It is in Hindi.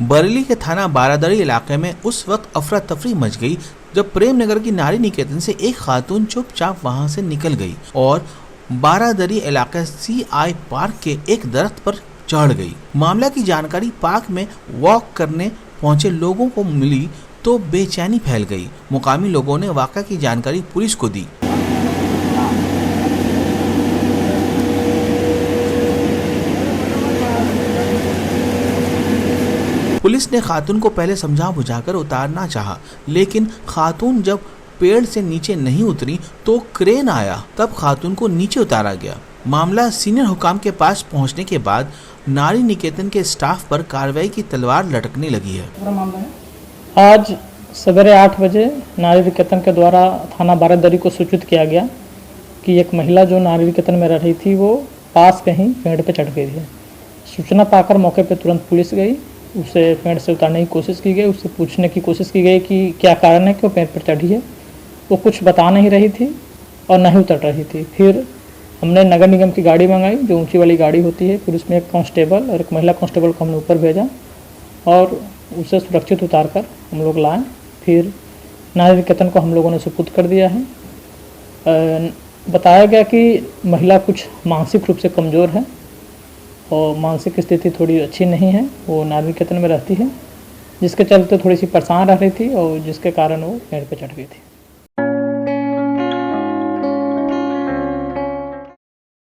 बरेली के थाना बारादरी इलाके में उस वक्त अफरा तफरी मच गई जब प्रेम नगर की नारी निकेतन से एक खातून चुपचाप वहां से निकल गई और बारादरी इलाके CI पार्क के एक दरख्त पर चढ़ गई। मामला की जानकारी पार्क में वॉक करने पहुंचे लोगों को मिली तो बेचैनी फैल गई। मुकामी लोगों ने वाक़या की जानकारी पुलिस को दी। पुलिस ने खातून को पहले समझा बुझाकर उतारना चाहा, लेकिन खातून जब पेड़ से नीचे नहीं उतरी तो क्रेन आया, तब खातून को नीचे उतारा गया। मामला सीनियर हुकाम के पास पहुंचने के बाद नारी निकेतन के स्टाफ पर कार्रवाई की तलवार लटकने लगी है। आज सवेरे 8 बजे नारी निकेतन के द्वारा थाना बारादरी को सूचित किया गया कि एक महिला जो नारी निकेतन में रह रही थी वो पास कहीं पेड़ पर चढ़ गई है। सूचना पाकर मौके पर तुरंत पुलिस गई, उसे पेड़ से उतारने की कोशिश की गई, उससे पूछने की कोशिश की गई कि क्या कारण है कि वो पेड़ पर चढ़ी है। वो कुछ बता नहीं रही थी और नहीं उतर रही थी। फिर हमने नगर निगम की गाड़ी मंगाई, जो ऊंची वाली गाड़ी होती है। फिर उसमें एक कांस्टेबल और एक महिला कांस्टेबल को हमने ऊपर भेजा और उसे सुरक्षित उतार कर हम लोग लाए। फिर नारी निकेतन को हम लोगों ने सुपुर्द कर दिया है। बताया गया कि महिला कुछ मानसिक रूप से कमज़ोर है और मानसिक स्थिति थोड़ी अच्छी नहीं है। वो नारी निकेतन में रहती है, जिसके चलते थोड़ी सी परेशान रह रही थी और जिसके कारण वो पेड़ पर चढ़ गई थी।